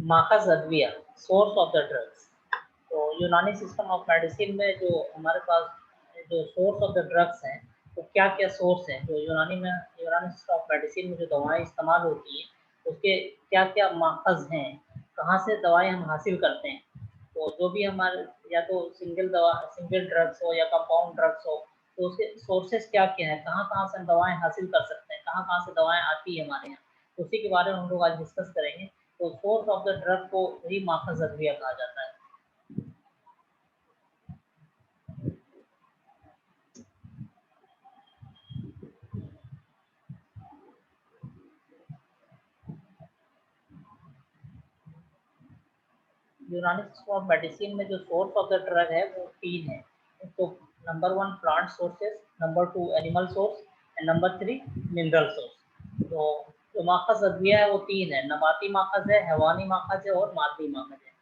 माखज़ अद्विया, source of the drugs. तो यूनानी system of medicine में जो हमारे पास जो सोर्स ऑफ द ड्रग्स हैं, तो क्या-क्या सोर्स हैं जो यूनानी सिस्टम ऑफ मेडिसिन में जो दवाएँ इस्तेमाल होती हैं, उसके क्या-क्या माखज़ हैं, कहाँ से दवाएँ हम हासिल करते हैं। तो जो भी हमारे या तो सिंगल ड्रग्स हो या कंपाउंड ड्रग्स हो, तो उसके सोर्सेज़ क्या-क्या हैं, कहाँ-कहाँ से हम दवाएँ हासिल कर सकते हैं, कहाँ-कहाँ से दवाएँ आती हैं हमारे यहाँ, उसी के बारे में हम लोग आज डिस्कस करेंगे। तो सोर्स ऑफ द ड्रग को ही माखज़ अद्विया कहा जाता है। यूनानी सिस्टम ऑफ मेडिसिन में जो सोर्स ऑफ द ड्रग है वो 3 है। तो number 1 plant sources, number 2 animal source and number 3 mineral source. तो जो माखज़ अद्विया है वो 3 है, नबाती माखज़ है, हैवानी माखज़ है और मादनी माखज़ है।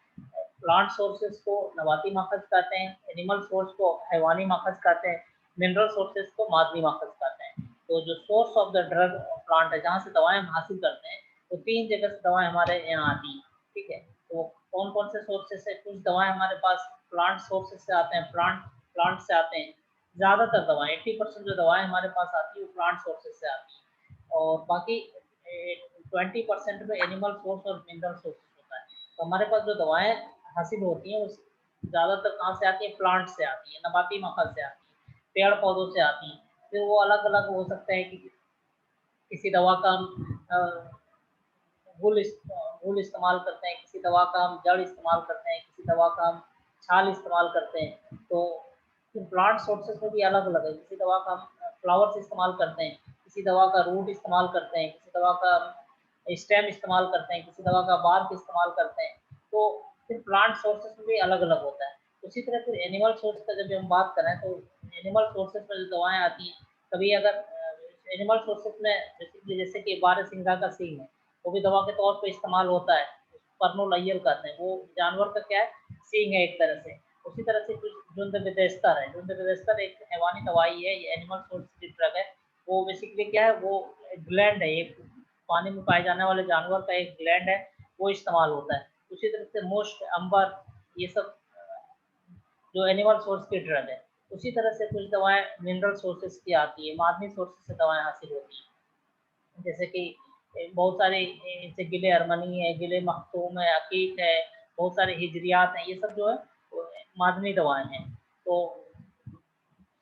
प्लांट सोर्सेस को नबाती माखज़ कहते हैं, एनिमल सोर्स को हैवानी माखज़ कहते हैं, मिनरल सोर्सेस को मादनी माखज़ कहते हैं। तो जो source of the drug plant है, जहाँ से दवाएँ हम हासिल करते हैं, तो 3 जगह से दवाएँ हमारे यहाँ आती हैं, ठीक है? तो कौन-कौन से सोर्सेस से कुछ दवाएँ हमारे पास प्लांट सोर्सेस से आते हैं, प्लांट से आते हैं। ज़्यादातर दवाएँ 80% जो दवाएँ हमारे पास आती है वो प्लांट सोर्सेस से आती हैं और बाकी 20% में एनिमल सोर्स और मिनरल सोर्सेस होता है। तो हमारे पास जो दवाएँ हासिल होती हैं वो ज़्यादातर कहाँ से आती है? प्लांट से आती है, नबाती माखज़ से आती है, पेड़-पौधों से आती हैं। फिर वो अलग-अलग हो सकता है कि किसी दवा का हम घुल इस्तेमाल करते हैं, किसी दवा का हम जड़ इस्तेमाल करते हैं, किसी दवा का हम छाल इस्तेमाल करते हैं। तो फिर प्लांट सोर्सेस में भी अलग-अलग है, किसी दवा का हम फ्लावर्स इस्तेमाल करते हैं, किसी दवा का रूट इस्तेमाल करते हैं, किसी दवा का हम स्टेम इस्तेमाल करते हैं, किसी दवा का बार्क इस्तेमाल करते हैं। तो फिर प्लांट सोर्सेस में भी अलग-अलग होता है। उसी तरह फिर एनिमल सोर्स का जब हम बात करें तो एनिमल सोर्सेस में जो दवाएँ आती हैं, कभी अगर एनिमल सोर्सेस में बेसिकली जैसे कि बारहसिंगा का सींग है, वो भी दवा के तौर पे इस्तेमाल होता है, परनोलइयल कहते हैं, वो जानवर का क्या है, सींग है एक तरह से। उसी तरह से कुछ जुंद-बिदेस्तर है, जुंद-बिदेस्तर एक हैवानी दवाई है, ये एनिमल सोर्स की ड्रग है। वो बेसिकली क्या है, वो एक ग्लैंड है, एक पानी में पाए जाने वाले जानवर का एक ग्लैंड है, वो इस्तेमाल होता है। उसी तरह से मुश्क, अंबर, ये सब जो एनिमल सोर्स की ड्रग है। उसी तरह से कुछ दवाएँ मिनरल सोर्सेज़ की आती है, मादनी सोर्सेज़ से दवाएँ हासिल होती हैं। जैसे कि बहुत सारे जैसे गिले अरमनी है, गिले मखतूम है, अकीक है, बहुत सारे हिजरियात हैं, ये सब जो है वो मादनी दवाएँ हैं। तो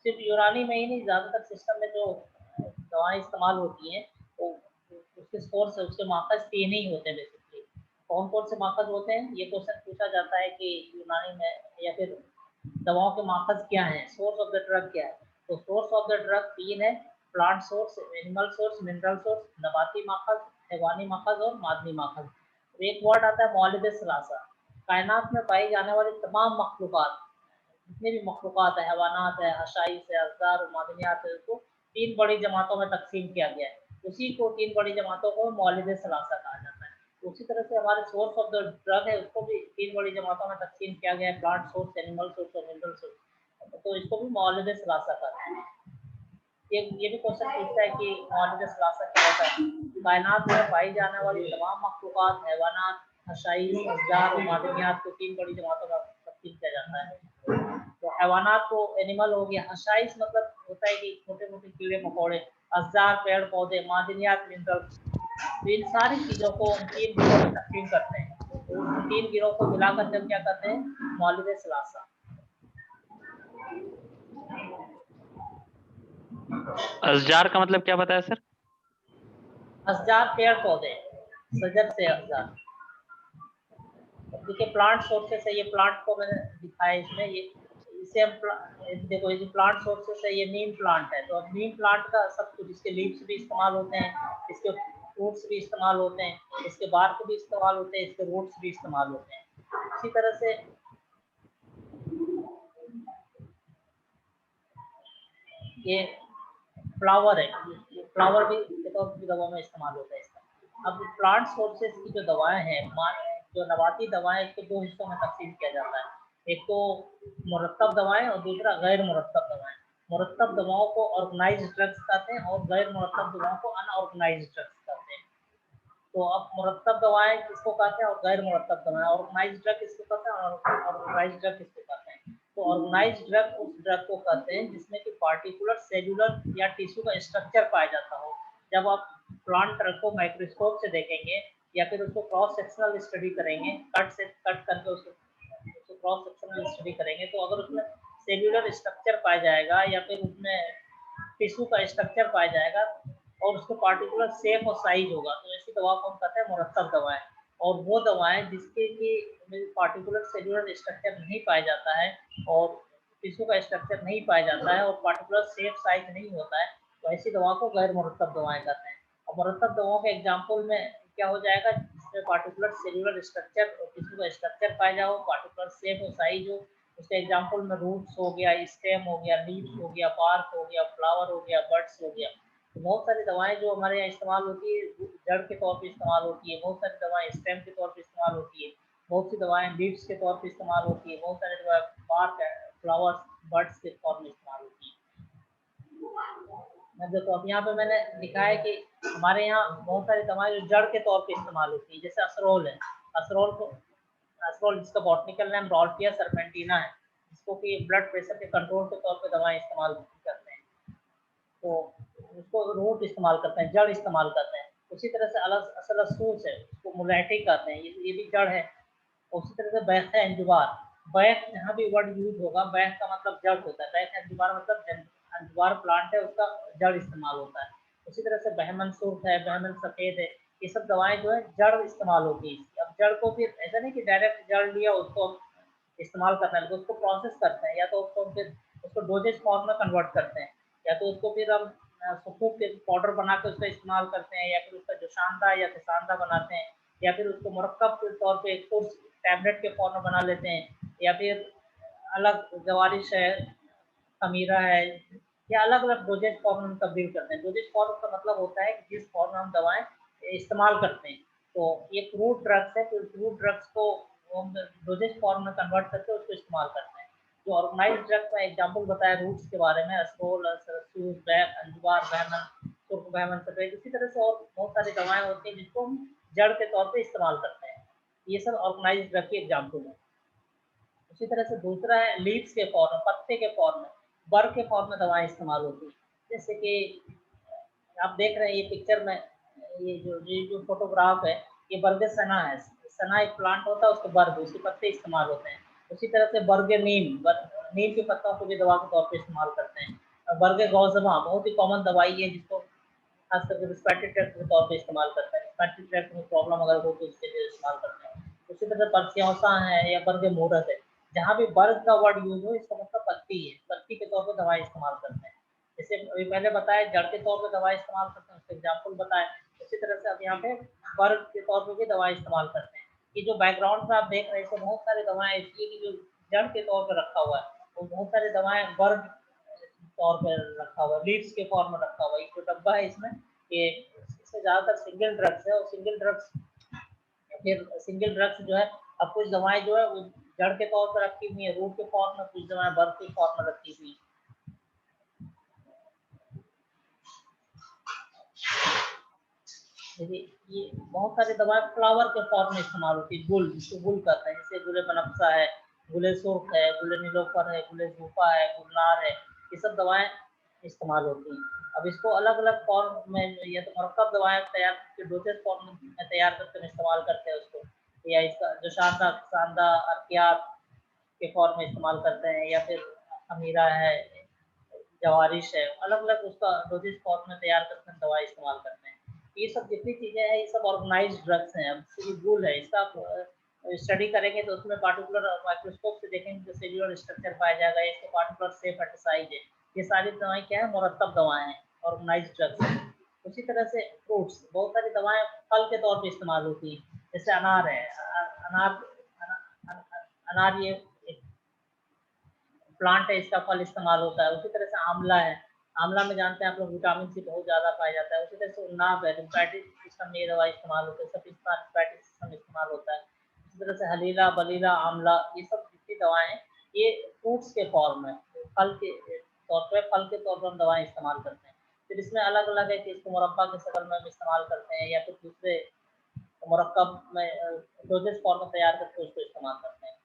सिर्फ़ यूनानी में ही नहीं, ज़्यादातर सिस्टम में जो दवाएँ इस्तेमाल होती हैं, वो उसके सोर्स उसके माखज़ 3 ही होते हैं बेसिकली। कौन-कौन से माखज़ होते हैं? ये क्वेश्चन पूछा जाता है कि यूनानी में या फिर दवाओं के माखज़ क्या हैं? सोर्स ऑफ द ड्रग क्या है? तो सोर्स ऑफ द ड्रग 3 है, plant source, animal source, mineral source, नबाती माखज़, हैवानी माखज़ और मादनी माखज़। तो एक वर्ड आता है मौलिद सलासा, कायनात में पाई जाने वाली तमाम मखलूक़ात, जितने भी मखलूक़ात हैं, हैवानात है, हशाइस है, अज़्ज़ार और मादनियात है, उसको 3 बड़ी जमातों में तक़सीम किया गया है। उसी को 3 बड़ी जमातों को मौलिद सलासा कहा जाता है। उसी तरह से हमारे सोर्स ऑफ द ड्रग है, उसको भी 3 बड़ी जमातों में तक़सीम किया गया है, प्लांट सोर्स, एनिमल सोर्स और मिनरल सोर्स। तो इसको भी मौलिद सलासा कहते हैं। ये भी क्वेश्चन पूछता है कि मौलिद सलासा क्या होता है? कायनात में पाई जाने वाली तमाम मखलूक़ात, हैवानात, हशाइस, अज़्ज़ार और मादनियात को 3 बड़ी जमातों में तक़सीम किया जाता है। तो हैवानात को एनिमल हो गया, हशाइस मतलब होता है कि छोटे-मोटे कीड़े-मकोड़े, अज़्ज़ार पेड़-पौधे, मादनियात मिनरल, तो इन सारी चीज़ों को हम 3 गिरोह में तक़सीम करते हैं। तो उन 3 गिरोह को मिलाकर जब क्या करते हैं, मौलिद सलासा। अज़जार का मतलब क्या बताया सर? अज़्ज़ार पेड़-पौधे, शजर से अज़्ज़ार। देखिए प्लांट सोर्सेस है, ये प्लांट को मैंने दिखाया इसमें, ये इसे हम देखो ये जो प्लांट सोर्सेस है, ये नीम प्लांट है, तो अब नीम प्लांट का सब कुछ, इसके लीव्स भी इस्तेमाल होते हैं, इसके फ्रूट्स भी इस्तेमाल होते हैं, इसके बार्क भी इस्तेमाल होते हैं, इसके रूट्स भी इस्तेमाल होते हैं। इसी तरह से ये फ्लावर है, ये फ्लावर भी के तौर पे दवा में इस्तेमाल होता है इसका। अब प्लांट सोर्सेस की जो दवाएँ हैं, जो नबाती दवाएँ, इसको 2 हिस्सों में तक़सीम किया जाता है। एक तो मुरत्तब दवाएँ और दूसरा गैर मुरत्तब दवाएँ। मुरत्तब दवाओं को ऑर्गेनाइज़्ड ड्रग्स कहते हैं और गैर मुरत्तब दवाओं को अनऑर्गेनाइज़्ड ड्रग्स कहते हैं। तो अब मुरत्तब दवाएँ किसको कहते हैं और गैर मुरत्तब दवाएँ, ऑर्गेनाइज़्ड ड्रग किसको कहते हैं और अनऑर्गेनाइज़्ड ड्रग किसको कहते हैं। तो ऑर्गेनाइज़्ड ड्रग उस ड्रग को कहते हैं जिसमें कि पार्टिकुलर सेल्युलर या टिश्यू का स्ट्रक्चर पाया जाता हो। जब आप प्लांट ड्रग को माइक्रोस्कोप से देखेंगे या फिर उसको क्रॉस सेक्शनल स्टडी करेंगे, कट करके उसको क्रॉस सेक्शनल स्टडी करेंगे, तो अगर उसमें सेल्युलर स्ट्रक्चर पाया जाएगा या फिर उसमें टिश्यू का स्ट्रक्चर पाया जाएगा और उसको पार्टिकुलर शेप और साइज होगा, तो ऐसी दवा को हम कहते हैं मुरत्तब दवाएँ। और वो दवाएँ जिसके कि पार्टिकुलर सेल्युलर स्ट्रक्चर नहीं पाया जाता है और टिश्यू का स्ट्रक्चर नहीं पाया जाता है और पार्टिकुलर शेप साइज नहीं होता है, तो ऐसी दवा को गैर मुरत्तब दवाएँ कहते हैं। और मुरत्तब दवाओं के एग्जाम्पल में क्या हो जाएगा, जिसमें पार्टिकुलर सेल्युलर स्ट्रक्चर और टिश्यू का स्ट्रक्चर पाया जाओ, पार्टिकुलर शेप और साइज हो। उसके एग्जाम्पल में रूट्स हो गया, स्टेम हो गया, लीव्स हो गया, बार्क हो गया, फ्लावर हो गया, बड्स हो गया। तो बहुत सारी दवाएँ जो हमारे यहाँ इस्तेमाल होती है, जड़ के तौर पे इस्तेमाल होती है, बहुत सारी दवाएँ स्टेम के तौर पे इस्तेमाल होती है, बहुत सी दवाएँ लीव्स के तौर पे इस्तेमाल होती है, बहुत सारी दवाएँ बार्क है, फ्लावर्स, बड्स के तौर में इस्तेमाल होती है। मैं देखो अब यहाँ पे मैंने लिखा है कि हमारे यहाँ बहुत सारी दवाएँ जो जड़ के तौर पे इस्तेमाल होती है, जैसे असरोल है। असरोल को असरोल जिसका बॉटनिकल नेम रॉल्फिया सर्पेंटिना है, जिसको कि ब्लड प्रेशर के कंट्रोल के तौर पे दवाएँ इस्तेमाल करते हैं। तो उसको रूट इस्तेमाल करते हैं, जड़ इस्तेमाल करते हैं। उसी तरह से असलसूस है, उसको मुलैठी कहते हैं, ये भी जड़ है। उसी तरह से बैख है अंजुबार। बैख जहाँ भी वर्ड यूज़ होगा, बैख का मतलब जड़ होता है, बैख अंजुबार मतलब अंजुबार प्लांट है, उसका जड़ इस्तेमाल होता है। उसी तरह से बहमन सुर्ख है, बहमन सफ़ेद है, ये सब दवाएँ जो है जड़ इस्तेमाल होती है इसकी। अब जड़ को फिर ऐसा नहीं कि डायरेक्ट जड़ लिया उसको इस्तेमाल करना है, उसको प्रोसेस करते हैं, या तो उसको फिर उसको डोजेज फॉर्म में कन्वर्ट करते हैं, या तो उसको फिर हम सुखूक के पाउडर बना के उसका इस्तेमाल करते हैं, या फिर उसका जोशानदा या फिसानदा बनाते हैं, या फिर उसको मुरक्कब के तौर पे कोर्स टैबलेट के फॉर्म में बना लेते हैं, या फिर अलग जवारिश है, खमीरा है, या अलग-अलग डोजेज फॉर्म में तब्दील करते हैं। डोजेज फॉर्म का मतलब होता है कि जिस फॉर्म में हम दवाएँ इस्तेमाल करते हैं। तो ये फ्रूट ड्रग्स है, तो फ्रूट ड्रग्स को हम डोजेज फॉर्म में कन्वर्ट करके उसको इस्तेमाल करते हैं। जो ऑर्गेनाइज़्ड ड्रग्स का एग्ज़ाम्पल बताया रूट्स के बारे में, असफोल, सरसूस, बैक, अंजुबार, बहमन, सुर्ख बहमन सफ़ेद, इसी तरह से और बहुत सारी दवाएँ होती हैं जिसको हम जड़ के तौर पे इस्तेमाल करते हैं। ये सब ऑर्गेनाइज़्ड ड्रग के एग्ज़ाम्पल हैं। उसी तरह से दूसरा है लीव्स के फॉर्म में, पत्ते के फॉर्म में, बर के फॉर्म में दवाएँ इस्तेमाल होती हैं। जैसे कि आप देख रहे हैं ये पिक्चर में, ये जो फ़ोटोग्राफ है, ये बरगे सना है। सना एक प्लांट होता है, उसके बर्ग, उसके पत्ते इस्तेमाल होते हैं। उसी तरह से बरगे नीम, नीम के पत्तों को भी दवा के तौर पे इस्तेमाल करते हैं। बरगे गौज़मा बहुत ही कॉमन दवाई है जिसको खास करके रिस्पिरेटरी ट्रैक्ट के तौर पे इस्तेमाल करते हैं। रिस्पिरेटरी ट्रैक्ट में प्रॉब्लम अगर हो तो उसके लिए इस्तेमाल करते हैं। उसी तरह परस्योसा है या बर्ग मूरत है, जहाँ भी बर्ग का वर्ड यूज़ हो इसका मतलब पत्ती है, पत्ती के तौर पे दवाई इस्तेमाल करते हैं। जैसे अभी पहले बताया जड़ के तौर पे दवाई इस्तेमाल करते हैं, उसके एग्ज़ाम्पल बताए। उसी तरह से अब यहाँ पे बर्ग के तौर पे भी दवाई इस्तेमाल करते हैं। ये जो बैकग्राउंड में आप देख रहे हैं इसमें बहुत सारी दवाएँ ऐसी हैं कि जो जड़ के तौर पे रखा हुआ है, और बहुत सारी दवाएँ बर्ग तौर पे रखा हुआ है, लीव्स के फॉर्म में रखा हुआ है। ये जो डब्बा है इसमें, ये इसमें ज़्यादातर सिंगल ड्रग्स है, और सिंगल ड्रग्स फिर सिंगल ड्रग्स जो है, अब कुछ दवाएँ जो है वो जड़ के तौर पर रखी हुई हैं, रूट के फॉर्म में, कुछ दवाएँ बर्ग के फॉर्म में रखी हुई हैं। जैसे ये बहुत सारी दवाएँ फ्लावर के फॉर्म में इस्तेमाल होती है, गुल, जिसको गुल कहते हैं, जैसे गुल बनफ़शा है, गुल सुर्ख है, गुल नीलोफ़र है, गुल ज़ूफ़ा है, गुलनार है, ये सब दवाएँ इस्तेमाल होती हैं। अब इसको अलग-अलग फॉर्म में या तो मरकब दवाएँ तैयार करके डोसेज फॉर्म में तैयार करके हम इस्तेमाल करते हैं उसको, या इसका जोशानदा, फिसानदा, अर्कियात के फॉर्म में इस्तेमाल करते हैं, या फिर अमीरा है, जवारिश है, अलग-अलग उसका डोसेज फॉर्म में तैयार करके हम दवाई इस्तेमाल करते हैं। ये सब जितनी चीज़ें हैं, ये सब ऑर्गेनाइज़्ड ड्रग्स हैं। अब जैसे कि गुल है, इसका आप स्टडी करेंगे तो उसमें पार्टिकुलर माइक्रोस्कोप से देखेंगे तो सेल्युलर स्ट्रक्चर पाया जाएगा, इसके पार्टिकुलर शेप एंड साइज़ है। ये सारी दवाएँ क्या है, मुरत्तब दवाएँ हैं, ऑर्गेनाइज़्ड ड्रग्स हैं। उसी तरह से फ्रूट्स, बहुत सारी दवाएँ फल के तौर पे इस्तेमाल होती हैं, जैसे अनार है, अनार अना अन अनार ये एक प्लांट है, इसका फल इस्तेमाल होता है। उसी तरह से आंवला है, आंवला में जानते हैं आप लोग विटामिन सी बहुत ज़्यादा पाया जाता है। उसी तरह से नाभ है, लिम्फेटिक सिस्टम में ये दवाई इस्तेमाल होती है, सफिस्ता लिम्फेटिक सिस्टम इस्तेमाल होता है। इसी तरह से हलीला, बलीला, आंवला, ये सब जितनी दवाएँ हैं, ये फ्रूट्स के फॉर्म में, फल के तौर पे, फल के तौर पर हम दवाएँ इस्तेमाल करते हैं। फिर इसमें अलग-अलग है कि इसको मुरब्बा की शक्ल में हम इस्तेमाल करते हैं, या फिर दूसरे मुरक्कब में डोजेज फॉर्म में तैयार करके उसको इस्तेमाल करते हैं।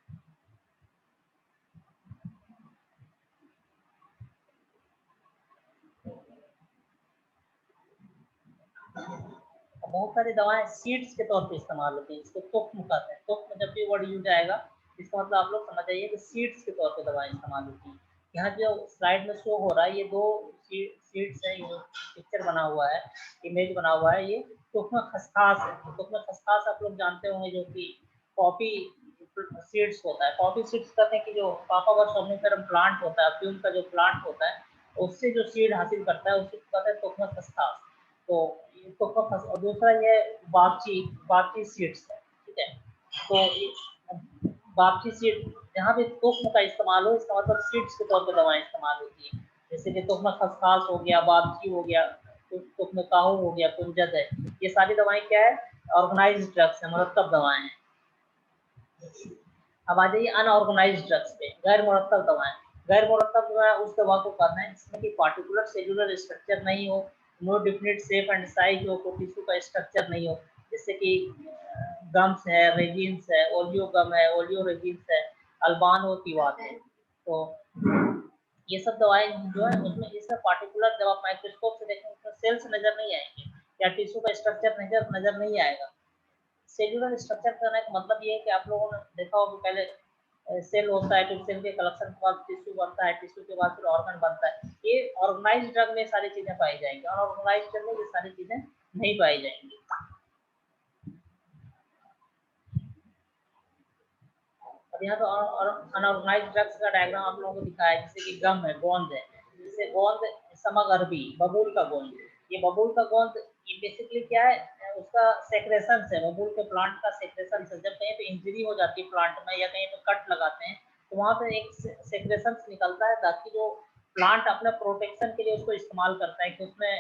बहुत सारी दवाएं सीड्स के तौर पे इस्तेमाल होती हैं, इसको तुक्म कहते हैं। तुक्म जब भी वर्ड यूज आएगा इसका मतलब आप लोग समझ जाइए कि सीड्स के तौर पे दवाएं इस्तेमाल होती हैं। यहाँ जो स्लाइड में शो हो रहा है ये 2 सीड्स है, ये पिक्चर बना हुआ है, इमेज बना हुआ है, ये तुक्म खसखास है। तुक्म खसखास आप लोग जानते होंगे जो कि पॉपी सीड्स होता है। पॉपी सीड्स कहते हैं कि जो पापावर सोम्निफेरम प्लांट होता है, अफ्यूम का जो प्लांट होता है उससे जो सीड हासिल करता है उसको कहते हैं तुक्म खसखास। तो और दूसरा ये बापची सीड्स है, ठीक है। तो बापची सीड जहाँ भी तुक्म का इस्तेमाल हो इसका मतलब सीड्स के तौर पर दवाएं इस्तेमाल होती है। जैसे कि तुक्म खसखास हो गया, बापची हो गया, तुक्म काहू हो गया, कुंजद है, ये सारी दवाएं क्या है, ऑर्गेनाइज्ड ड्रग्स है, मुरत्तब दवाएं हैं। अब आ जाइए अनऑर्गेनाइज्ड ड्रग्स पे, गैर मुरत्तब दवाएं। गैर मुरत्तब दवाएं उस दवा को कहते हैं जिसमें कि पार्टिकुलर सेलुलर स्ट्रक्चर नहीं हो, no definite shape and size हो, कोई टिश्यू का स्ट्रक्चर नहीं हो, जैसे कि गम्स है, रेजिन्स है, ओलियो गम है, ओलियो रेजिन्स है, अल्बानोतिवात है। तो ये सब दवाएं जो है उसमें इसमें पार्टिकुलर जब आप माइक्रोस्कोप से देखेंगे उसमें सेल्स नजर नहीं आएंगे या टिश्यू का स्ट्रक्चर नजर नहीं आएगा। सेल्यूलर स्ट्रक्चर करने का मतलब ये है कि आप लोगों ने देखा होगा पहले सेल होता है, फिर सेल के कलेक्शन के बाद टिश्यू बनता है, टिश्यू के बाद फिर ऑर्गन बनता है। ये ऑर्गेनाइज्ड ड्रग में सारी चीजें पाई जाएंगी, अनऑर्गेनाइज्ड ड्रग में ये सारी चीजें नहीं पाई जाएंगी। अब यहाँ तो अनऑर्गेनाइज्ड ड्रग्स का डायग्राम आप लोगों को दिखाया है, जैसे कि गम है, गोंद है, जैसे गोंद समग अरबी, बबूल का गोंद। ये बबूल का गोंद ये बेसिकली क्या है, उसका सेक्रेशन है, बबूल के प्लांट का सेक्रेशन है। जब कहीं पे इंजरी हो जाती है प्लांट में या कहीं पे कट लगाते हैं तो वहाँ पे एक सेक्रेशन निकलता है ताकि जो प्लांट अपने प्रोटेक्शन के लिए उसको इस्तेमाल करता है कि उसमें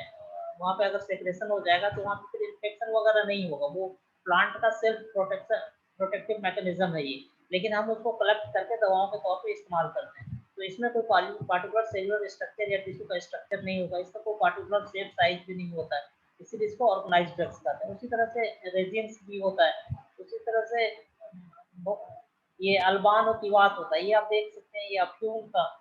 वहाँ पे अगर सेक्रेशन हो जाएगा तो वहाँ पे फिर इन्फेक्शन वगैरह नहीं होगा। वो प्लांट का सेल्फ प्रोटेक्टिव मैकेनिज्म है ये, लेकिन हम उसको कलेक्ट करके दवाओं के तौर पे इस्तेमाल करते हैं। तो इसमें कोई पार्टिकुलर सेलुलर स्ट्रक्चर या टिश्यू का स्ट्रक्चर नहीं होगा, इसका कोई पार्टिकुलर शेप साइज भी नहीं होता है, इसीलिए इसको ऑर्गेनाइज्ड ड्रग्स कहते हैं। उसी तरह से रेजिन्स भी होता है, उसी तरह से ये अल्बान और तिवात होता है। ये आप देख सकते हैं, ये अफ्यूम का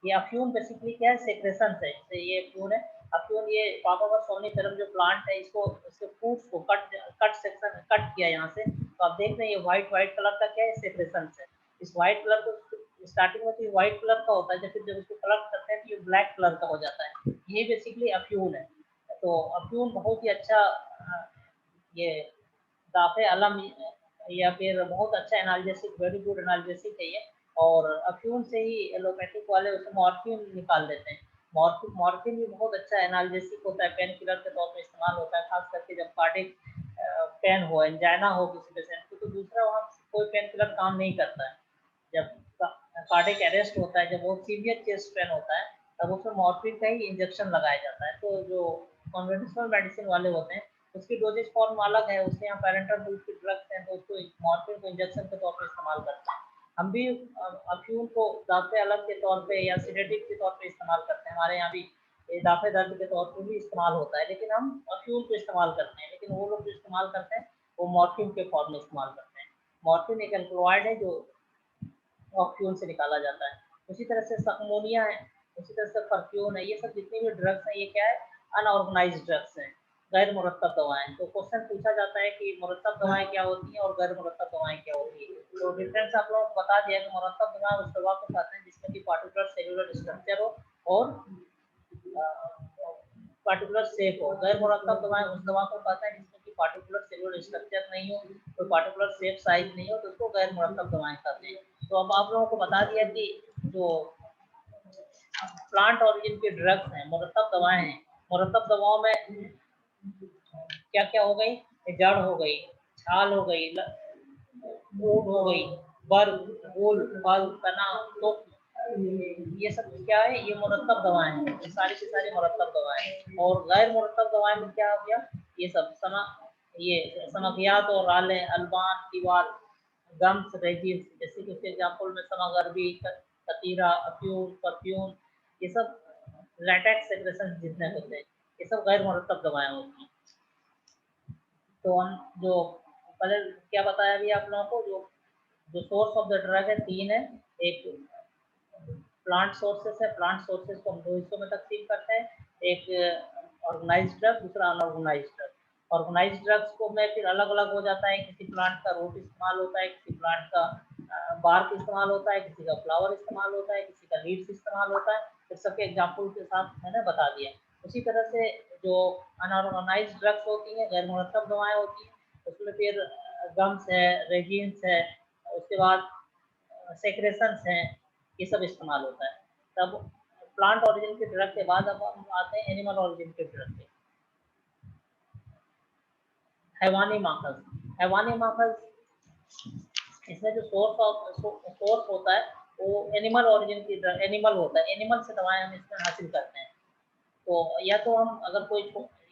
ये अफ्यूम बेसिकली क्या है, सेक्रेशन है। जैसे ये अफ्यूम है, अफ्यूम ये पापावर सोम्निफेरम जो प्लांट है इसको इसके फ्रूट्स को कट सेक्शन कट किया यहाँ से, तो आप देख रहे हैं ये व्हाइट कलर का क्या है, सेक्रेशन है। इस व्हाइट कलर को स्टार्टिंग में तो व्हाइट कलर का होता है, जब इसको कलेक्ट करते हैं तो ये ब्लैक कलर का हो जाता है। ये बेसिकली अफ्यूम है। तो अफ्यूम बहुत ही अच्छा ये दाफे अलम या फिर बहुत अच्छा एनाल्जेसिक, वेरी गुड एनाल्जेसिक है ये। और अफ्यूम से ही एलोपैथिक वाले उसमें मॉर्फिन निकाल देते हैं। मॉर्फिन भी बहुत अच्छा एनाल्जेसिक होता है, पेन किलर के तौर पर इस्तेमाल होता है, खास करके जब कार्डिक पेन हो, एंजाइना हो किसी पेशेंट को, तो दूसरा वहाँ कोई पेन किलर काम नहीं करता है। जब कार्डिक अरेस्ट होता है, जब बहुत सीवियर चेस्ट पेन होता है, तब उसमें मॉर्फिन का ही इंजेक्शन लगाया जाता है। तो जो कन्वेंशनल मेडिसिन वाले होते हैं उसकी डोजेज फॉर्म अलग है, उसके यहाँ पैरेंटल रूट की ड्रग्स हैं तो उसको मॉर्फिन को इंजेक्शन के तौर पर इस्तेमाल करते हैं। हम भी अफ्यूम को दाफे अलग के तौर पे या सिडेटिव के तौर पे इस्तेमाल करते हैं, हमारे यहाँ भी ये दाफे दर्द के तौर पर भी इस्तेमाल होता है, लेकिन हम अफ्यूम को इस्तेमाल करते हैं। लेकिन वो लोग जो इस्तेमाल करते हैं वो मॉर्फिन के फॉर्म में इस्तेमाल करते हैं। मॉर्फिन एक एल्कलॉइड है जो अफ्यूम से निकाला जाता है। उसी तरह से सकमोनिया है, उसी तरह से परफ्यून है, ये सब जितनी भी ड्रग्स हैं ये क्या है, अनऑर्गेनाइज्ड ड्रग्स हैं, गैर मुरत्तब दवाएं। तो क्वेश्चन पूछा जाता है कि मुरत्तब दवाएं क्या होती हैं और गैर मुरत्तब दवाएं क्या होती है। तो डिफरेंस आप लोगों को बता दिया कि मुरत्तब दवाएं उस दवा को कहते हैं जिसमें कि पार्टिकुलर सेलुलर स्ट्रक्चर हो और पार्टिकुलर शेप हो। गैर मुरत्तब दवाएं उस दवा को कहते हैं जिसमें कि पार्टिकुलर सेलुलर स्ट्रक्चर नहीं हो, कोई पार्टिकुलर शेप साइज नहीं हो, तो उसको गैर मुरत्तब दवाएं कहते हैं। तो अब आप लोगों को बता दिया कि जो प्लांट ओरिजिन के ड्रग्स हैं, मुरत्तब दवाएं हैं, मुरत्तब दवाओं में क्या क्या हो गई, जड़ हो गई, छाल हो गई, ऊट हो गई, बर्ग, फूल, फल, तना, तो ये सब क्या है, ये मुरत्तब दवाएं हैं, ये सारी की सारी मुरत्तब दवाएं हैं। और गैर मुरत्तब दवाएं में क्या हो गया, ये सब ये समकियात और राले, अल्बान, तिवात, गम्स, रेजिन्स, जैसे कि उसके एग्जाम्पल में समगरबी, कतीरा, अफ्यूम, परफ्यूम, ये सब लैटेक्स सेक्रेशन जितने होते हैं ये सब गैर मुरत्तब दवाएं होती हैं। तो हम जो पहले क्या बताया अभी आप लोगों को, जो सोर्स ऑफ द ड्रग है 3 है। एक प्लांट सोर्सेस है, प्लांट सोर्सेस को हम 2 हिस्सों में तकसीम करते हैं, एक ऑर्गेनाइज्ड ड्रग, दूसरा अनऑर्गेनाइज्ड ड्रग। ऑर्गेनाइज्ड ड्रग्स को में फिर अलग-अलग हो जाता है, किसी प्लांट का रूट इस्तेमाल होता है, किसी प्लांट का बार्क इस्तेमाल होता है, किसी का फ्लावर इस्तेमाल होता है, किसी का लीव्स इस्तेमाल होता है। इस सबके एग्जांपल के साथ मैंने बता दिया। उसी तरह से जो अनऑर्गेनाइज्ड ड्रग्स होती हैं, गैर मुरक्कब दवाएँ होती हैं, उसमें फिर गम्स है, रेजिन्स है, उसके बाद सेक्रेशंस हैं, ये सब इस्तेमाल होता है। तब प्लांट ओरिजिन के ड्रग के बाद अब हम आते हैं एनिमल ओरिजिन के ड्रग पे। हैवानी माखज़, हैवानी माखज़ इसमें जो सोर्स होता है वो एनिमल ओरिजिन की ड्रग, एनिमल होता है, एनिमल से दवाएँ हम इसमें हासिल करते हैं। तो या तो हम अगर कोई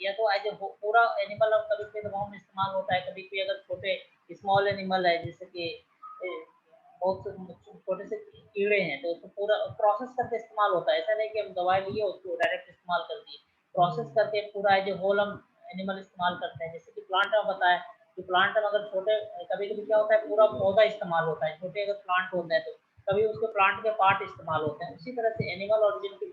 या तो एज ए पूरा एनिमल और कभी-कभी दवाओं में इस्तेमाल होता है, कभी-कभी अगर छोटे स्मॉल एनिमल है जैसे कि बहुत से छोटे से कीड़े हैं तो उसको पूरा प्रोसेस करके इस्तेमाल होता है। ऐसा नहीं कि हम दवाई लिए उसको डायरेक्ट इस्तेमाल कर दिए। प्रोसेस करके पूरा एज ए होल हम एनिमल इस्तेमाल करते हैं। जैसे कि प्लांट में बताया कि प्लांट में अगर छोटे कभी-कभी क्या होता है पूरा पौधा इस्तेमाल होता है। छोटे अगर प्लांट होते हैं तो कभी उसके प्लांट के पार्ट इस्तेमाल होते हैं। उसी तरह से एनिमल ओरिजिन की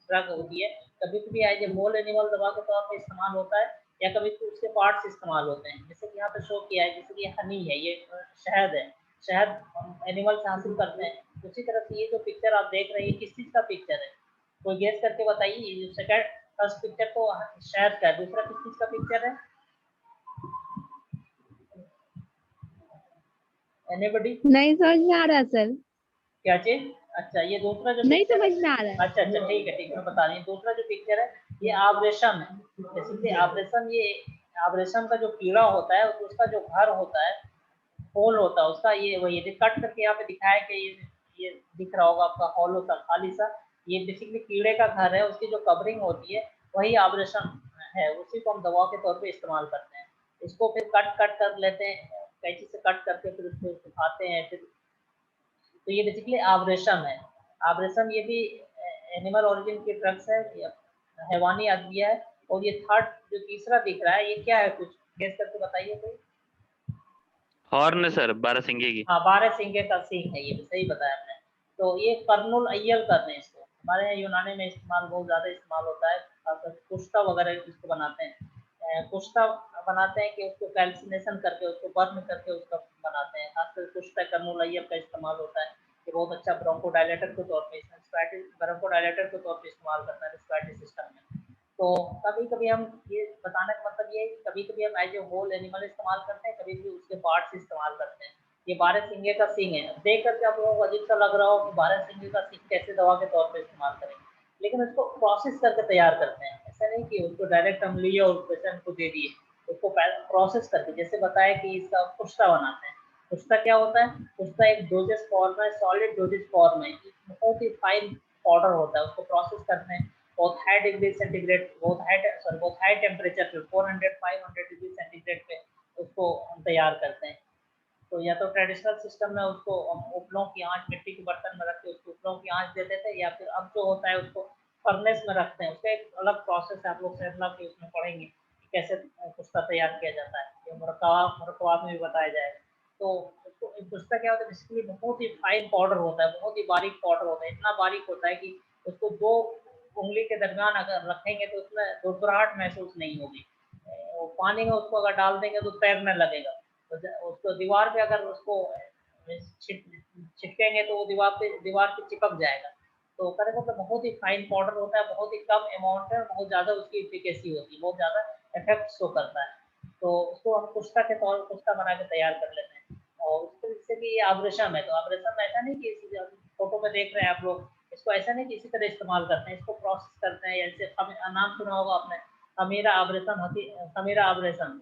ड्रग होती है, कभी-कभी एज ए होल एनिमल दवा के तौर पे इस्तेमाल होता है या कभी उसके पार्ट्स इस्तेमाल होते हैं। जैसे कि यहाँ पे शो किया है, जैसे कि हनी है, ये शहद है, शहद हम एनिमल से हासिल करते हैं। उसी तरह से ये जो पिक्चर आप देख रहे हैं, किस चीज़ का पिक्चर है? कोई गेस करके बताइए। ये जो सेकंड फर्स्ट पिक्चर तो शहद का है, दूसरा किस चीज़ का पिक्चर है? एनीबॉडी? नहीं समझ में आ रहा सर। क्या चीज़? अच्छा, ये दूसरा जो नहीं पिक्चर है, समझ में आ रहा है। अच्छा, ठीक है, मैं बता रही हूँ। दूसरा जो पिक्चर है, ये आब्रेशम है। बेसिकली आब्रेशम, ये आब्रेशम का जो कीड़ा होता है, उसका जो घर होता है, होल होता है उसका, ये वही है। कट करके यहाँ पे दिखाया कि ये दिख रहा होगा आपका हॉलो सा, खाली सा, ये बेसिकली कीड़े का घर है। उसकी जो कवरिंग होती है, वही आब्रेशम है। उसी को हम दवा के तौर पे इस्तेमाल करते हैं। इसको फिर कट कर लेते हैं, कैंची से कट करके फिर उसको सुखाते हैं फिर। तो ये बेसिकली आब्रेशम है। आब्रेशम ये भी एनिमल ओरिजिन की ड्रग्स है, ये हैवानी अद्विया है। और ये थर्ड जो तीसरा दिख रहा है, ये क्या है? कुछ गेस करके बताइए कोई। हॉर्न सर, बारहसिंगे की। हाँ, बारहसिंगे का सींग है, ये सही बताया आपने। तो ये कर्नुल अय्यल करते हैं इसको। हमारे यहाँ यूनानी में इस्तेमाल बहुत ज़्यादा इस्तेमाल होता है, खासकर कुश्ता वगैरह इसको बनाते हैं। कुश्ता बनाते हैं कि उसको कैल्सिनेशन करके, उसको बर्न करके उसका बनाते हैं। खासकर कुश्ता कर्नुल अय्यल का इस्तेमाल होता है। ये बहुत अच्छा ब्रोंकोडायलेटर के तौर पे, ब्रोंकोडायलेटर के तौर पे इस्तेमाल करता है रेस्पिरेटरी सिस्टम में। तो कभी-कभी हम, ये बताने का मतलब ये है कि कभी-कभी हम एज ए होल एनिमल इस्तेमाल करते हैं, कभी-कभी उसके पार्ट्स इस्तेमाल करते हैं। ये बारहसिंगे का सींग है। देख करके आप लोगों को अजीब सा लग रहा हो कि बारहसिंगे का सींग कैसे दवा के तौर पे इस्तेमाल करेंगे, लेकिन उसको प्रोसेस करके तैयार करते हैं। ऐसा नहीं कि उसको डायरेक्ट हम लिए और पेशेंट को दे दिए। उसको प्रोसेस करके, जैसे बताया कि इसका कुश्ता बनाते हैं। कुश्ता क्या होता है? कुश्ता एक डोजेज फॉर्म है, सॉलिड डोजेज फॉर्म है। बहुत ही फाइन पाउडर होता है। उसको प्रोसेस करते हैं बहुत हाई डिग्री सेंटीग्रेड, बहुत हाई टेम्परेचर पे, 400-500 डिग्री सेंटीग्रेड पे उसको हम तैयार करते हैं। तो या तो ट्रेडिशनल सिस्टम में उसको हम उपलों की आँच, मिट्टी के बर्तन में रख के उसको उपलों की आँच देते थे, या फिर अब जो होता है उसको फर्नेस में रखते हैं। उसका एक अलग प्रोसेस है, आप लोग सैफला के उसमें पढ़ेंगे कि कैसे कुश्ता तैयार किया जाता है। ये मुरक्कबात में भी बताया जाएगा। तो उसको कुश्ता क्या होता है, बेसिकली बहुत ही फाइन पाउडर होता है, बहुत ही बारीक पाउडर होता है। इतना बारीक होता है कि उसको 2 उंगली के दरमियान अगर रखेंगे तो उसमें दुरदराहट महसूस नहीं होगी। पानी में उसको अगर डाल देंगे तो तैरने लगेगा। तो उसको दीवार पे अगर उसको छिटकेंगे तो वो दीवार पे चिपक जाएगा। तो कहने का मतलब बहुत ही फाइन पाउडर होता है, बहुत ही कम अमाउंट है, बहुत ज़्यादा उसकी एफिकेसी होती है, बहुत ज़्यादा इफेक्ट शो करता है। तो उसको हम कुश्ता बना के तैयार कर लेते हैं। और उसको, जैसे कि ये आब्रेशम है, तो आब्रेशम में ऐसा नहीं कि फोटो में देख रहे हैं आप लोग, इसको ऐसा नहीं कि इसी तरह इस्तेमाल करते हैं। इसको प्रोसेस करते हैं, जैसे नाम सुना होगा आपने, खमीरा आब्रेशन।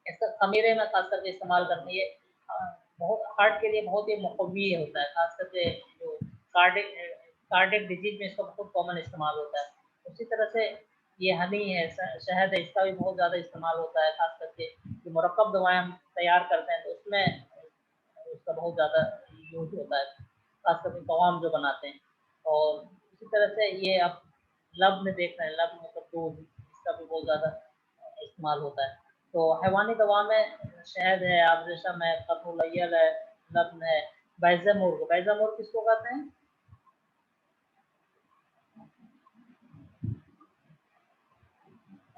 इसका खमीरे में खास करके इस्तेमाल करते हैं। ये बहुत हार्ट के लिए बहुत ही मुकव्वी होता है, खास करके जो कार्डिक कार्डिक डिजीज में इसका बहुत कॉमन इस्तेमाल होता है। उसी तरह से ये हनी है, शहद है, इसका भी बहुत ज़्यादा इस्तेमाल होता है। खास करके जो मुरक्कब दवाएं हम तैयार करते हैं तो उसमें उसका बहुत ज़्यादा यूज होता है, खास करके कवाम जो बनाते हैं। और इसी तरह से ये आप लब में देख रहे हैं, लब मतलब दूध, इसका भी बहुत ज़्यादा इस्तेमाल होता है। तो हैवानी दवा में शहद है, आबरेशम है, कफुलैयल है, लब्न है, बैज़मुर्ग किसको कहते हैं?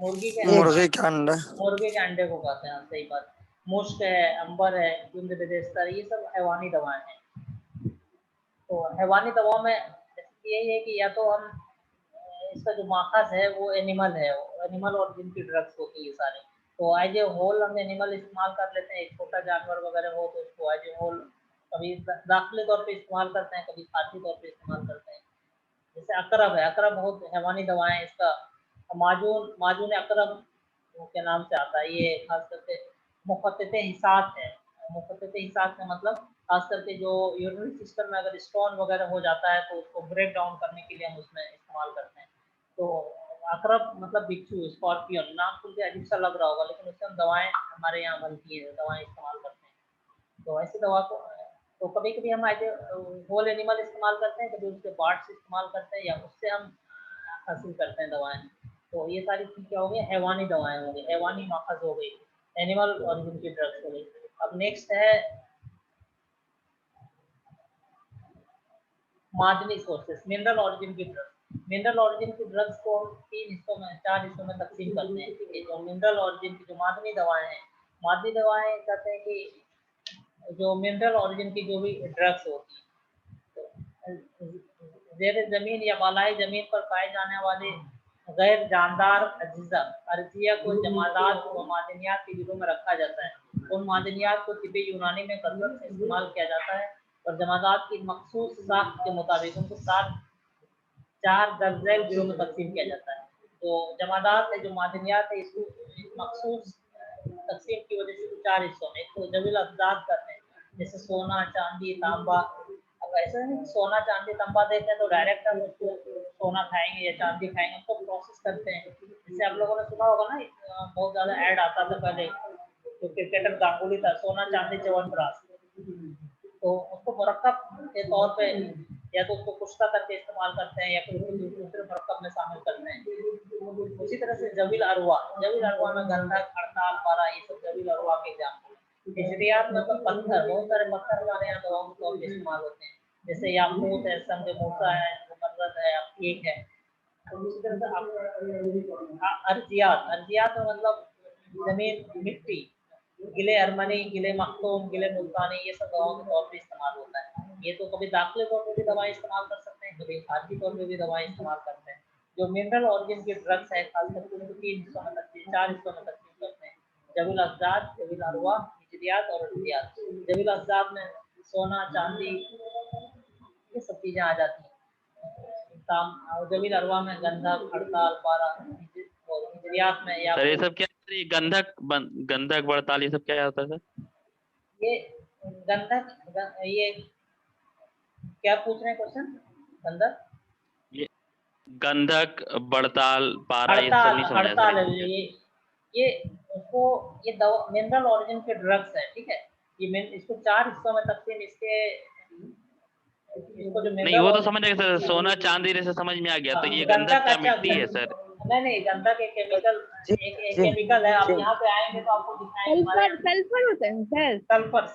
मुर्गी के मुर्गे के अंडा। मुर्गे के अंडे को कहते हैं, सही बात। मुश्क है, अंबर है, कुंद बेदेस्तर, ये सब हैवानी दवाएं हैं। तो हैवानी दवाओं में यही है कि या तो हम इसका जो माखज है वो एनिमल है, एनिमल और जिनकी ड्रग्स होती है सारे, तो एज ए होल हम एनिमल इस्तेमाल कर लेते हैं। एक छोटा जानवर वगैरह हो तो उसको एज ए होल कभी दाखिली तौर पे इस्तेमाल करते हैं, कभी खाद्य तौर पे इस्तेमाल करते हैं। जैसे अकरब है, अकरब बहुत हैवानी दवाएं है। इसका माजून माजून अकरब के नाम से आता है। ये खास करके मुखत्तित हिसात है। मुखत्तित हिसात का मतलब खास करके जो यूरिनरी सिस्टम में अगर स्टोन वगैरह हो जाता है तो उसको ब्रेक डाउन करने के लिए हम उसमें इस्तेमाल करते हैं। तो अकरब मतलब बिच्छू, स्कॉर्पियन, नाम सुन के अजीब सा लग रहा होगा, लेकिन उससे हम दवाएं हमारे यहाँ बनती है, दवाएं इस्तेमाल करते हैं। तो ऐसी दवा को तो कभी कभी हम ऐसे होल एनिमल इस्तेमाल करते हैं, कभी उसके पार्ट्स इस्तेमाल करते हैं, या उससे हम हासिल करते हैं दवाएं। तो ये सारी चीज़ क्या हो गई, हैवानी दवाएं हो गई, हैवानी माखज हो गई, एनिमल ओरिजिन की ड्रग्स हो गई। अब नेक्स्ट है मादनी सोर्सेस, मिनरल ओरिजिन की ड्रग्स। मिनरल ओरिजिन की ड्रग्स को हम 4 हिस्सों में तकसीम करते हैं, ठीक है। जो मिनरल ओरिजिन की जो मादनी दवाएं हैं, मादनी दवाएं कहते हैं कि जो मिनरल ओरिजिन की जो भी ड्रग्स होती है, ज़ेर ज़मीन या बालाई ज़मीन पर पाए जाने वाले गैर जानदार अज्जा अर्जिया को जमादात व मादनियात के गिरोह में रखा जाता है। उन मादनियात को तिब्बी यूनानी में कसरत से इस्तेमाल किया जाता है और जमादात की मखसूस साख्त के मुताबिक उनको 4 दर्जैल गिरोह में तकसीम किया जाता है। तो जमादात है, जो मादनियात है, इसको मखसूस तकसीम की वजह से 4 हिस्सों में। एक तो जमील अफजाद करते हैं, जैसे सोना, चांदी, तांबा। अब ऐसा नहीं सोना, चांदी, तांबा देते हैं तो डायरेक्ट हम उसको सोना खाएंगे या चांदी खाएंगे, उसको प्रोसेस करते हैं। जैसे आप लोगों ने सुना होगा ना, बहुत ज़्यादा ऐड आता था पहले, जो क्रिकेटर गांगुली था, सोना चांदी च्यवनप्राश, तो उसको मुरक्कब के तौर पे या तो उसको कुश्ता करके इस्तेमाल करते हैं या फिर उसको दूसरे मुरक्कब में शामिल करते हैं। उसी तरह से जबील अरवा में गंधक, हड़ताल, पारा, ये सब जबील अरवा के एग्जाम्पल है। हिजरियात मतलब पत्थर, बहुत सारे पत्थर हमारे यहाँ दवाओं के तौर पे इस्तेमाल होते हैं, जैसे याकूत है, संग मूसा है, मुकर्रत है, अकीक है। तो उसी तरह से अर्जियात में मतलब जमीन, मिट्टी, गिले अरमनी, गिले मखतूम, गिले मुल्तानी, ये सब दवाओं के तौर पे इस्तेमाल होता है। ये तो कभी दाखिले तौर पे भी दवाएं इस्तेमाल कर सकते हैं, कभी खाद्य तौर पे भी दवाएं इस्तेमाल करते हैं। जो मिनरल ऑरिजिन की ड्रग्स है, खासकर उनको 3 हिस्सों में तकसीम, 4 हिस्सों में तकसीम करते हैं। जबील अज़दाद, जबील अरवा, हिजरियात और अर्जियात। जबील अज़दाद में सोना, चांदी, ये सब चीजें आ जाती हैं। जबील अरवा में गंधक, हड़ताल, पारा, और हिजरियात में या सर ये सब क्या, ये गंधक बड़ताल ये सब क्या होता है सर? ये ये क्या पूछ रहे हैं क्वेश्चन? गंधक, ये गंधक, बड़ताल, पारा ये सब नहीं समझ आया हड़ताल सर। है ये उसको, ये दवा मिनरल ऑरिजिन के ड्रग्स है, ठीक है। ये इसको 4 हिस्सों में तकसीम, इसको जो नहीं वो तो समझ गए सर, सोना चांदी जैसे समझ में आ गया। तो ये गंधक क्या मिट्टी है सर? नहीं, गंधक एक केमिकल, एक केमिकल है। आप यहाँ पे आएंगे तो आपको दिखाएंगे। सल्फर होता है सर? सल्फर, हाँ,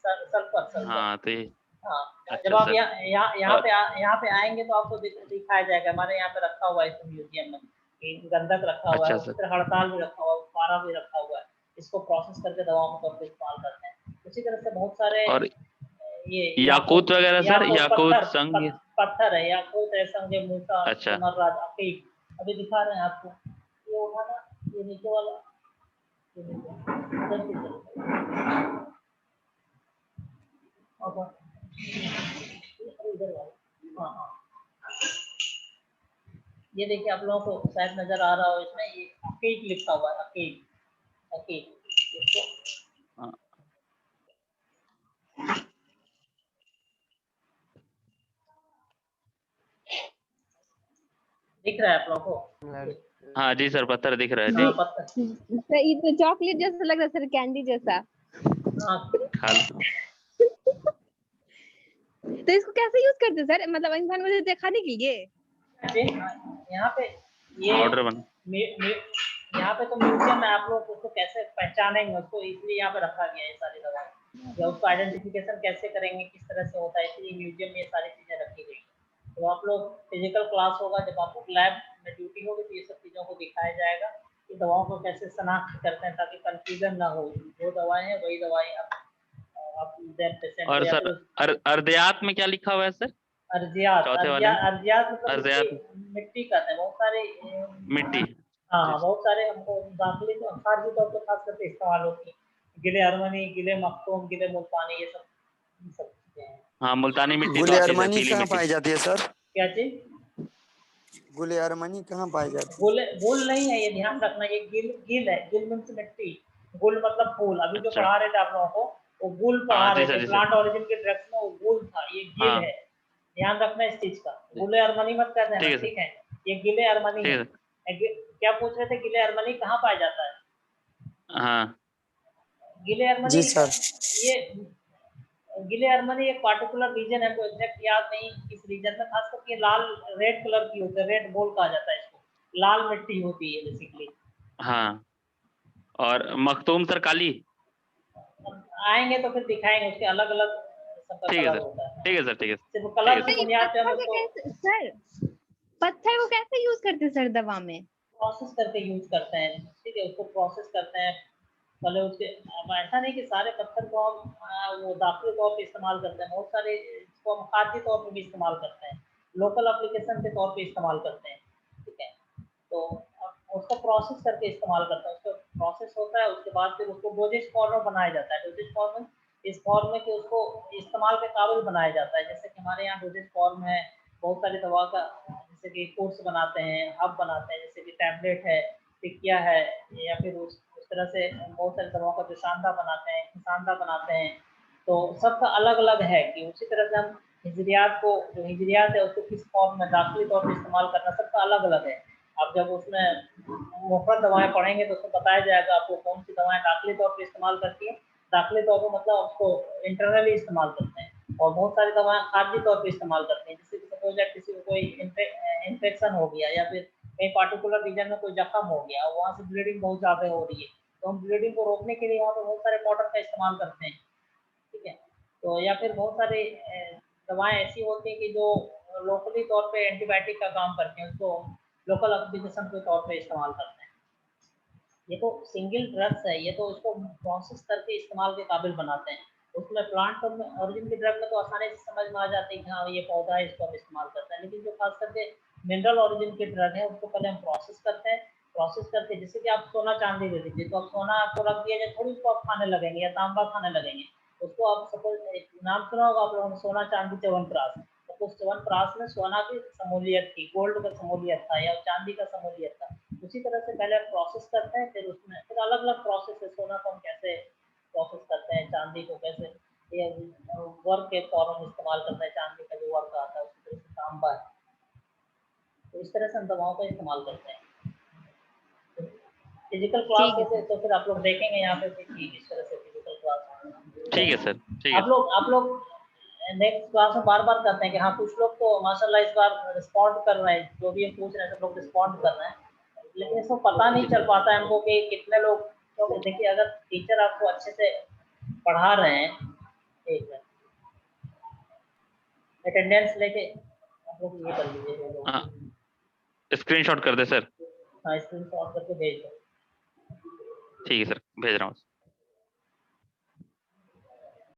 सल्फर। हाँ तो ये हाँ, अच्छा जब आप सर। यहाँ पे आएंगे तो आपको दिखाया जाएगा। हमारे यहाँ पे रखा हुआ है इस म्यूजियम में, कि गंधक रखा हुआ है, अच्छा उसी सर। तरह हड़ताल भी रखा हुआ है, पारा भी रखा हुआ है। इसको प्रोसेस करके दवाओं के तौर पे इस्तेमाल करते हैं। उसी तरह से बहुत सारे और ये याकूत वगैरह सर, याकूत संग पत्थर है, याकूत है, संग मूसा, अच्छा सुमर्राज, अकीक। अभी दिखा रहे हैं आपको, ये उठाना, ये नीचे वाला, ये नीचे इधर वाला, हाँ। ये देखिए, आप लोगों को शायद नजर आ रहा हो, इसमें ये अकीक लिखा हुआ है, अकीक इसको दिख रहा है आप लोगों को? हाँ जी सर, पत्थर दिख रहा है जी। हाँ, पत्थर। सर ये तो चॉकलेट जैसा लग रहा है सर, कैंडी जैसा। हाँ, तो इसको कैसे यूज करते हैं सर, मतलब इंसान को दिखाने के लिए? यहाँ पे ये ऑर्डर बन यहाँ पे तो म्यूजियम में आप लोग उसको कैसे पहचानेंगे उसको, इसलिए यहाँ पे रखा गया है ये सारी दवाएं, या उसको आइडेंटिफिकेशन कैसे करेंगे, किस तरह से होता है, इसलिए म्यूजियम में ये सारी चीजें रखी गई हैं। तो आप लोग फिजिकल क्लास होगा, जब आप लोग लैब में ड्यूटी होगी तो ये सब चीज़ों को दिखाया जाएगा कि दवाओं को कैसे शनाख्त करते हैं, ताकि कंफ्यूजन ना हो, जो दवाएं हैं वही दवाएं आप दें पेशेंट को। और या सर फिर अर्धयात में क्या लिखा हुआ है सर? अर्जियात, चौथे वाले में अर्जियात मतलब अर्धयात उसकी मिट्टी कहते हैं, बहुत सारे मिट्टी। हाँ हाँ, बहुत सारे हमको दाखिली तो खारजी तौर पर खास करके इस्तेमाल होती है। गिले अरमनी, गिले मखतूम, गिले मुल्तानी, ये सब चीजें हैं। हाँ, मुल्तानी मिट्टी तो गुले आती है सर, अरमानी पीली कहाँ मिट्टी। पाई जाती है सर? क्या चीज? गुले अरमानी कहाँ पाई जाती है? गुल नहीं है, ये ध्यान रखना, ये गिल है। गिल मीन्स मिट्टी, गुल मतलब फूल। अभी जो अच्छा। पढ़ा रहे थे आप लोगों को वो गुल पढ़ा हाँ जी रहे सर, थे, जी सर। प्लांट ओरिजिन के ड्रग्स में वो गुल था, ये गिल हाँ है। ध्यान रखना इस चीज का, जी। गुले अरमनी मत कहते हैं ठीक ना, है सर, ठीक है? ये गिले अरमनी ठीक है। है सर। क्या पूछ रहे थे, गिले अरमनी कहाँ पाया जाता है? हाँ गिले अरमनी जी सर। ये गिले अरमनी एक पार्टिकुलर रीजन है, तो एग्जैक्ट याद नहीं किस रीजन में, खास करके लाल रेड कलर की होती है, रेड गोल कहा जाता है इसको, लाल मिट्टी होती है बेसिकली। हाँ। और मखतूम सर काली? आएंगे तो फिर दिखाएंगे, उसके अलग अलग सबका ठीक है कलर सर, होता है। ठीक है सर, ठीक है सिर्फ ठीक कलर है की सर। ये बुनियाद पे हम पत्थर को उसको कैसे सर, पत्थर को कैसे यूज करते हैं सर दवा में? प्रोसेस करके यूज करते हैं, ठीक है? उसको प्रोसेस करते हैं पहले उसके। अब ऐसा नहीं कि सारे पत्थर को हम वो दाखिली तौर पे इस्तेमाल करते हैं, बहुत सारे इसको हम खाद्य तौर पे भी इस्तेमाल करते हैं, लोकल एप्लीकेशन के तौर पे इस्तेमाल करते हैं, ठीक है? तो अब उसको प्रोसेस करके इस्तेमाल करते हैं, उसका प्रोसेस होता है, उसके बाद फिर उसको डोजेज फॉर्म में बनाया जाता है। डोजेज फॉर्म में इस फॉर्म में कि उसको इस्तेमाल के काबिल बनाया जाता है। जैसे कि हमारे यहाँ डोजेज फॉर्म है, बहुत सारी दवा का, जैसे कि कोर्स बनाते हैं, हब बनाते हैं, जैसे कि टैबलेट है, टिकिया है, या फिर उस तरह से बहुत सारी दवाओं का जो शानदा बनाते हैं, शानदा बनाते हैं। तो सबका अलग अलग है कि उसी तरह से हम हिजरियात को, जो हिजरियात है उसको किस फॉर्म में दाखिली तौर पर इस्तेमाल करना, सबका अलग अलग है। आप जब उसमें मुफ्त दवाएं पढ़ेंगे तो उसमें बताया जाएगा आपको कौन सी दवाएं दाखिली तौर पर इस्तेमाल करती है। दाखिली तौर पर मतलब उसको इंटरनली इस्तेमाल करते हैं, और बहुत सारी दवाएं खाद्य तौर पर इस्तेमाल करते हैं। जैसे कि सपोज है किसी को कोई इन्फेक्शन हो गया, या फिर कहीं पार्टिकुलर रीजन में कोई जख्म हो गया, वहाँ से ब्लीडिंग बहुत ज़्यादा हो रही है, तो हम ब्लीडिंग को रोकने के लिए वहाँ पे बहुत सारे पाउडर का इस्तेमाल करते हैं, ठीक है? तो या फिर बहुत सारी दवाएं ऐसी होती हैं कि जो लोकली तौर पे एंटीबायोटिक का काम करती हैं, उसको लोकल एप्लीकेशन के तौर पे इस्तेमाल करते हैं। ये तो सिंगल ड्रग्स है, ये तो उसको प्रोसेस करके इस्तेमाल के काबिल बनाते हैं। उसमें प्लांट ओरिजिन के ड्रग में तो आसानी से समझ में आ जाती है कि हाँ ये पौधा है, इसको हम इस्तेमाल करते हैं। लेकिन जो खास करके मिनरल ओरिजिन के ड्रग है उसको पहले हम प्रोसेस करते हैं। प्रोसेस करके, जैसे कि आप सोना चांदी ले लीजिए, तो आप सोना आपको रख दिया जाए, थोड़ी उसको आप खाने लगेंगे या तांबा खाने लगेंगे। उसको आप सपोज नाम सुना होगा आप लोगों ने, सोना चांदी च्यवनप्राश। तो उस च्यवनप्राश में सोना की शमूलियत थी, गोल्ड का शमूलियत था, या चांदी का शमूलियत था। उसी तरह से पहले आप प्रोसेस करते हैं, फिर उसमें फिर अलग अलग प्रोसेस है। सोना को हम कैसे प्रोसेस करते हैं, चांदी को कैसे ये वर्क के फॉर्म में इस्तेमाल करते हैं, चांदी का जो वर्क आता है उसी तरह से तांबा है। तो इस तरह से हम दवाओं का इस्तेमाल करते हैं। फिजिकल क्लास ठीक है होते सर। तो फिर आप लोग देखेंगे यहाँ पे कि इस तरह से फिजिकल क्लास। ठीक है सर, ठीक है। आप लोग नेक्स्ट क्लास में बार बार करते हैं कि हाँ, कुछ लोग तो माशाल्लाह इस बार रिस्पॉन्ड कर रहे हैं, जो भी हम पूछ रहे हैं सब लोग रिस्पॉन्ड कर रहे हैं, लेकिन इसको पता नहीं चल पाता है हमको कि कितने लोग। तो देखिए, अगर टीचर आपको अच्छे से पढ़ा रहे हैं, ठीक है, अटेंडेंस लेके आप लोग ये कर लीजिए, हाँ, स्क्रीनशॉट कर दे सर। हाँ, स्क्रीन शॉट करके भेज दो। ठीक है सर, भेज रहा हूँ।